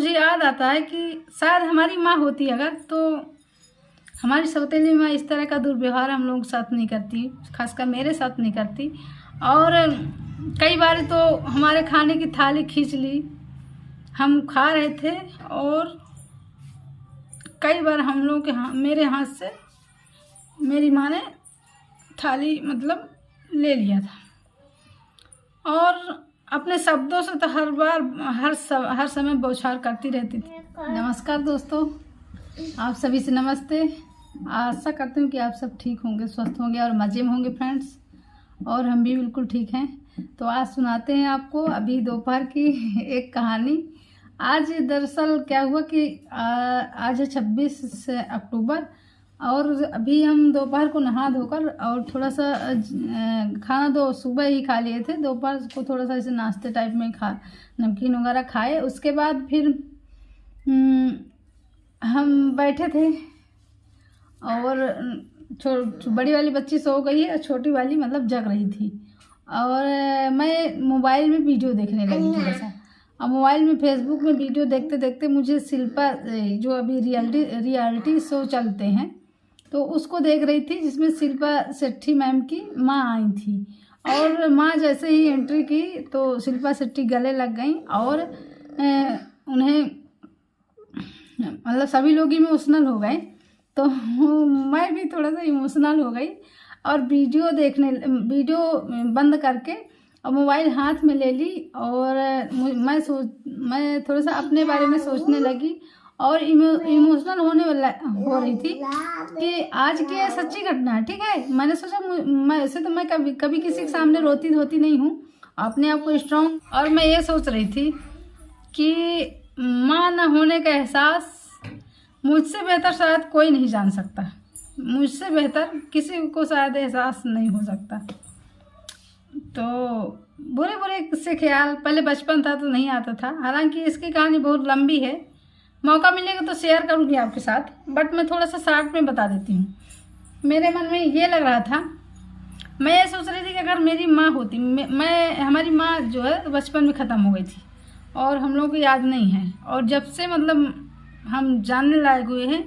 मुझे याद आता है कि शायद हमारी माँ होती अगर, तो हमारी सौतेली माँ इस तरह का दुर्व्यवहार हम लोगों के साथ नहीं करती, खासकर मेरे साथ नहीं करती। और कई बार तो हमारे खाने की थाली खींच ली, हम खा रहे थे और कई बार हम लोग के मेरे हाथ से मेरी माँ ने थाली मतलब ले लिया था। और अपने शब्दों से तो हर बार हर समय बौछार करती रहती थी। नमस्कार दोस्तों, आप सभी से नमस्ते। आशा करती हूँ कि आप सब ठीक होंगे, स्वस्थ होंगे और मज़े में होंगे फ्रेंड्स, और हम भी बिल्कुल ठीक हैं। तो आज सुनाते हैं आपको अभी दोपहर की एक कहानी। आज दरअसल क्या हुआ कि आज है 26 अक्टूबर, और अभी हम दोपहर को नहा धोकर और थोड़ा सा खाना तो सुबह ही खा लिए थे, दोपहर को थोड़ा सा ऐसे नाश्ते टाइप में नमकीन वगैरह खाए। उसके बाद फिर हम बैठे थे और बड़ी वाली बच्ची सो गई है और छोटी वाली मतलब जग रही थी, और मैं मोबाइल में वीडियो देखने लगी थोड़ा सा। और मोबाइल में फेसबुक में वीडियो देखते देखते मुझे शिल्पा जो अभी रियलिटी शो चलते हैं तो उसको देख रही थी, जिसमें शिल्पा शेट्टी मैम की माँ आई थी। और माँ जैसे ही एंट्री की तो शिल्पा शेट्टी गले लग गई और उन्हें मतलब सभी लोग इमोशनल हो गए, तो मैं भी थोड़ा सा इमोशनल हो गई। और वीडियो बंद करके और मोबाइल हाथ में ले ली, और मैं थोड़ा सा अपने बारे में सोचने लगी और इमोशनल हो रही थी कि आज की सच्ची घटना है। ठीक है, मैंने सोचा मैं ऐसे तो मैं कभी किसी के सामने रोती नहीं हूँ, अपने आप को स्ट्रॉन्ग। और मैं ये सोच रही थी कि माँ न होने का एहसास मुझसे बेहतर शायद कोई नहीं जान सकता, मुझसे बेहतर किसी को शायद एहसास नहीं हो सकता। तो बुरे से ख्याल पहले बचपन था तो नहीं आता था। हालांकि इसकी कहानी बहुत लंबी है, मौका मिलेगा तो शेयर करूँगी आपके साथ, बट मैं थोड़ा सा शॉर्ट में बता देती हूँ। मेरे मन में ये लग रहा था, मैं ये सोच रही थी कि अगर मेरी माँ होती, हमारी माँ जो है बचपन में ख़त्म हो गई थी और हम लोगों को याद नहीं है। और जब से मतलब हम जानने लायक हुए हैं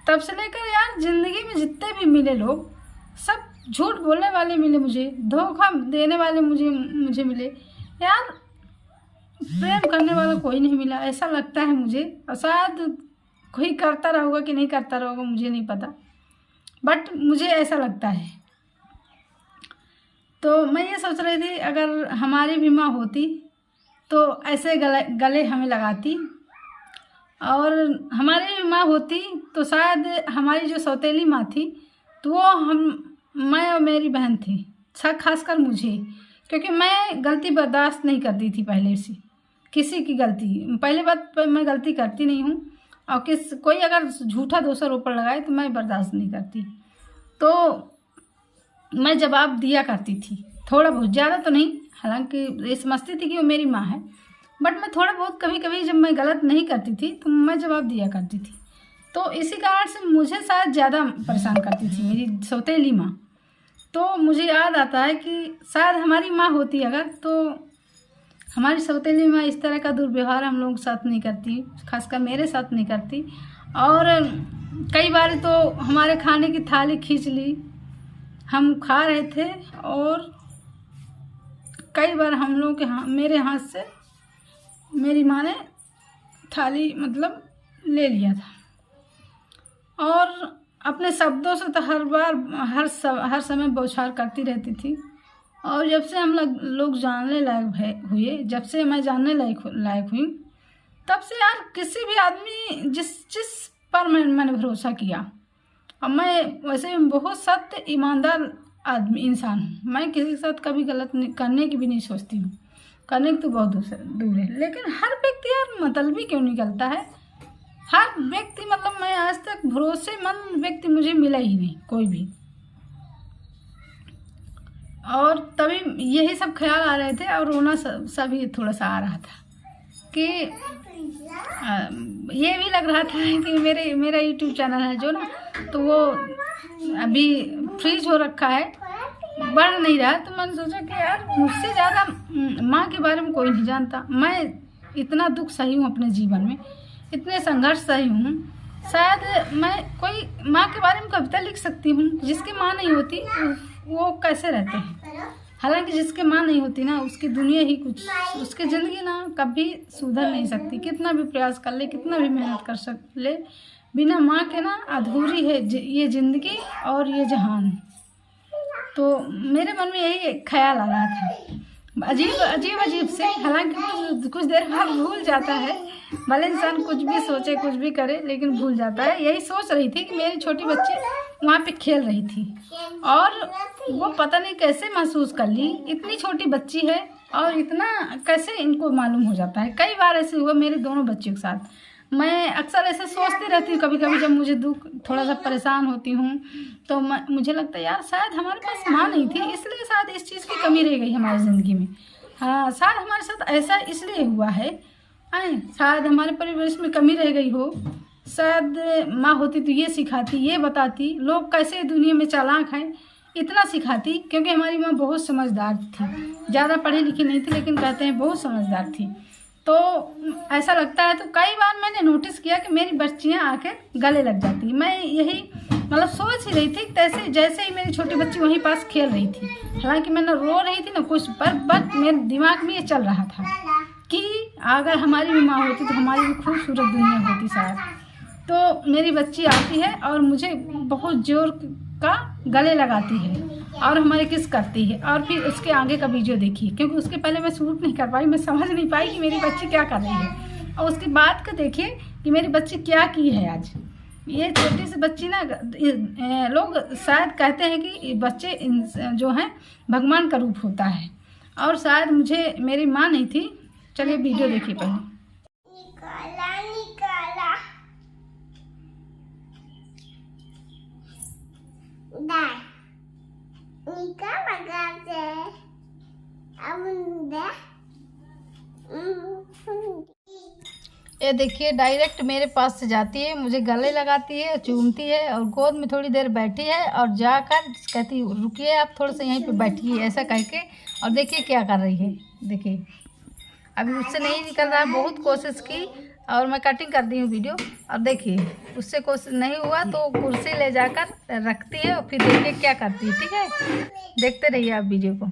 तब से लेकर यार ज़िंदगी में जितने भी मिले लोग, सब झूठ बोलने वाले मिले मुझे, धोखा देने वाले मुझे मिले यार। प्रेम करने वाला कोई नहीं मिला, ऐसा लगता है मुझे। और शायद कोई करता रहोगा कि नहीं करता रहोगा मुझे नहीं पता, बट मुझे ऐसा लगता है। तो मैं ये सोच रही थी अगर हमारी भी माँ होती तो ऐसे गले हमें लगाती, और हमारी भी माँ होती तो शायद हमारी जो सौतेली माँ थी तो वो मैं और मेरी बहन थी, खासकर मुझे, क्योंकि मैं गलती बर्दाश्त नहीं करती थी पहले से, किसी की गलती। पहले बात मैं गलती करती नहीं हूँ, और कोई अगर झूठा दोषर ऊपर लगाए तो मैं बर्दाश्त नहीं करती। तो मैं जवाब दिया करती थी, थोड़ा बहुत, ज़्यादा तो नहीं। हालांकि ये समझती थी कि वो मेरी माँ है, बट मैं थोड़ा बहुत कभी कभी जब मैं गलत नहीं करती थी तो मैं जवाब दिया करती थी। तो इसी कारण से मुझे शायद ज़्यादा परेशान करती थी मेरी सौतेली माँ। तो मुझे याद आता है कि शायद हमारी माँ होती अगर, तो हमारी सौतेली माँ इस तरह का दुर्व्यवहार हम लोगों के साथ नहीं करती, खासकर मेरे साथ नहीं करती। और कई बार तो हमारे खाने की थाली खींच ली, हम खा रहे थे और कई बार हम लोग के मेरे हाथ से मेरी माँ ने थाली मतलब ले लिया था। और अपने शब्दों से तो हर समय बौछार करती रहती थी। और जब से हम लोग जानने लायक हुए, जब से मैं जानने लायक हुई, तब से यार किसी भी आदमी जिस पर मैंने भरोसा किया, और मैं वैसे बहुत सत्य ईमानदार इंसान हूँ, मैं किसी के साथ कभी गलत करने की भी नहीं सोचती हूँ, करने की तो बहुत दूर है। लेकिन हर व्यक्ति यार मतलबी क्यों निकलता है, हर व्यक्ति मतलब मैं आज तक भरोसेमंद व्यक्ति मुझे मिला ही नहीं कोई भी। और तभी यही सब ख्याल आ रहे थे और रोना सभी थोड़ा सा आ रहा था कि ये भी लग रहा था कि मेरा यूट्यूब चैनल है जो ना, तो वो अभी फ्रीज हो रखा है, बढ़ नहीं रहा। तो मैंने सोचा कि यार मुझसे ज़्यादा माँ के बारे में कोई नहीं जानता। मैं इतना दुख सही हूँ अपने जीवन में, इतने संघर्ष सही हूँ। शायद मैं कोई माँ के बारे में कविता लिख सकती हूँ। जिसकी माँ नहीं होती वो कैसे रहते हैं। हालांकि जिसके माँ नहीं होती ना, उसकी दुनिया ही कुछ, उसकी ज़िंदगी ना कभी सुधर नहीं सकती। कितना भी प्रयास कर ले, कितना भी मेहनत कर ले, बिना माँ के ना अधूरी है ये ज़िंदगी और ये जहान। तो मेरे मन में यही ख्याल आ रहा था, अजीब से। हालांकि कुछ देर बाद भूल जाता है, भले इंसान कुछ भी सोचे कुछ भी करे, लेकिन भूल जाता है। यही सोच रही थी कि मेरी छोटी बच्ची वहाँ पे खेल रही थी और वो पता नहीं कैसे महसूस कर ली। इतनी छोटी बच्ची है और इतना कैसे इनको मालूम हो जाता है। कई बार ऐसे हुआ मेरे दोनों बच्चों के साथ। मैं अक्सर ऐसे सोचती रहती हूँ, कभी कभी जब मुझे दुख, थोड़ा सा परेशान होती हूँ, तो मुझे लगता है यार शायद हमारे पास माँ नहीं थी, इसलिए शायद इस चीज़ की कमी रह गई हमारी ज़िंदगी में। हाँ, शायद हमारे साथ ऐसा इसलिए हुआ है, शायद हमारे परिवेश में कमी रह गई हो। शायद माँ होती तो ये सिखाती, ये बताती लोग कैसे दुनिया में चालाक हैं, इतना सिखाती। क्योंकि हमारी माँ बहुत समझदार थी, ज़्यादा पढ़ी लिखी नहीं थी, लेकिन कहते हैं बहुत समझदार थी। तो ऐसा लगता है, तो कई बार मैंने नोटिस किया कि मेरी बच्चियाँ आके गले लग जाती। मैं यही मतलब सोच ही रही थी, तैसे जैसे ही मेरी छोटी बच्ची वहीं पास खेल रही थी। हालांकि मैं ना रो रही थी ना कुछ, पर बट मेरे दिमाग में ये चल रहा था कि अगर हमारी भी माँ होती तो हमारी भी खूबसूरत दुनिया होती शायद। तो मेरी बच्ची आती है और मुझे बहुत जोर का गले लगाती है और हमारे किस करती है, और फिर उसके आगे का वीडियो देखिए, क्योंकि उसके पहले मैं शूट नहीं कर पाई, मैं समझ नहीं पाई कि मेरी बच्ची क्या कर रही है। और उसके बाद का देखिए कि मेरी बच्ची क्या की है आज। ये छोटी सी बच्ची ना, लोग शायद कहते हैं कि बच्चे जो हैं भगवान का रूप होता है, और शायद मुझे मेरी माँ नहीं थी। चलिए वीडियो देखिए पहले। ये देखिए डायरेक्ट मेरे पास से जाती है, मुझे गले लगाती है, चूमती है और गोद में थोड़ी देर बैठी है और जाकर कहती रुकिए आप थोड़ा सा यहीं पे बैठिए, ऐसा कह के। और देखिए क्या कर रही है, देखिए अभी उससे नहीं निकल रहा है। बहुत कोशिश की और मैं कटिंग कर दी हूँ वीडियो। और देखिए उससे कोशिश नहीं हुआ तो कुर्सी ले जाकर रखती है और फिर देखिए क्या करती है। ठीक है, देखते रहिए आप वीडियो को।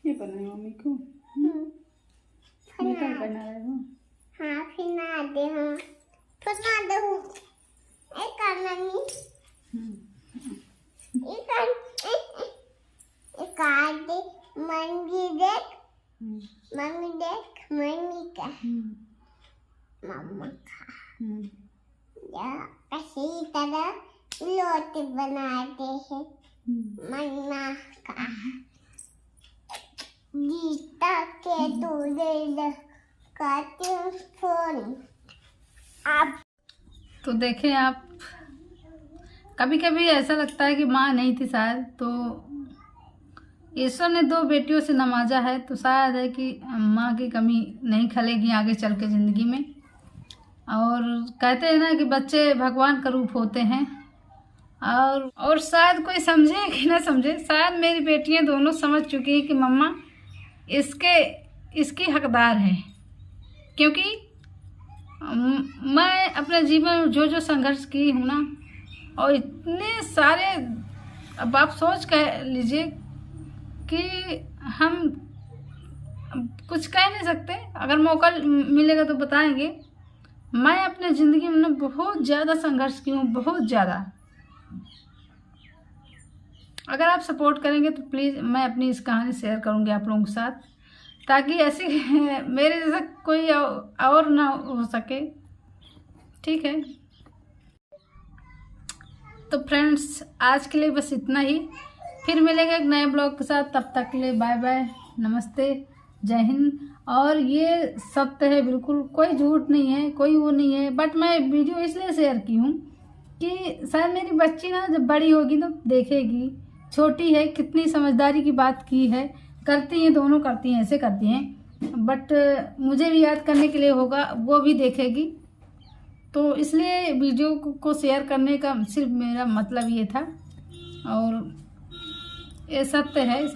ये बना है मम्मी को। क्या बना रहे हो? हाँ फिना दे हूँ, फिना दे हूँ। एक करना नहीं। एक आदि मंगी देख, मम्मी देख, मम्मी का, मम्मा का। या ऐसी तरह लोटे बनाते हैं मम्मा का। गीता के दूध करती हूँ फोन आप। तो देखें आप, कभी कभी ऐसा लगता है कि माँ नहीं थी शायद, तो ईश्वर ने दो बेटियों से नवाजा है, तो शायद है कि माँ की कमी नहीं खलेगी आगे चल के ज़िंदगी में। और कहते हैं ना कि बच्चे भगवान का रूप होते हैं। और शायद कोई समझे कि ना समझे, शायद मेरी बेटियां दोनों समझ चुकी हैं कि मम्मा इसकी हकदार है। क्योंकि मैं अपने जीवन में जो संघर्ष की हूँ ना, और इतने सारे, अब आप सोच कह लीजिए कि हम कुछ कह नहीं सकते। अगर मौका मिलेगा तो बताएंगे। मैं अपने ज़िंदगी में ना बहुत ज़्यादा संघर्ष की हूँ, बहुत ज़्यादा। अगर आप सपोर्ट करेंगे तो प्लीज़ मैं अपनी इस कहानी शेयर करूँगी आप लोगों के साथ, ताकि ऐसी मेरे जैसा कोई और ना हो सके। ठीक है, तो फ्रेंड्स आज के लिए बस इतना ही। फिर मिलेंगे एक नए ब्लॉग के साथ, तब तक के लिए बाय बाय, नमस्ते, जय हिंद। और ये सत्य है, बिल्कुल कोई झूठ नहीं है, कोई वो नहीं है। बट मैं वीडियो इसलिए शेयर की हूँ कि शायद मेरी बच्ची ना जब बड़ी होगी तो देखेगी, छोटी है, कितनी समझदारी की बात की है, करती हैं, दोनों करती हैं, ऐसे करती हैं। बट मुझे भी याद करने के लिए होगा, वो भी देखेगी। तो इसलिए वीडियो को शेयर करने का सिर्फ मेरा मतलब ये था। और ये सत्य है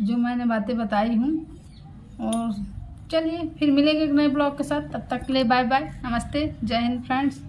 जो मैंने बातें बताई हूँ। और चलिए फिर मिलेंगे एक नए ब्लॉग के साथ, तब तक के लिए बाय बाय, नमस्ते, जय हिंद फ्रेंड्स।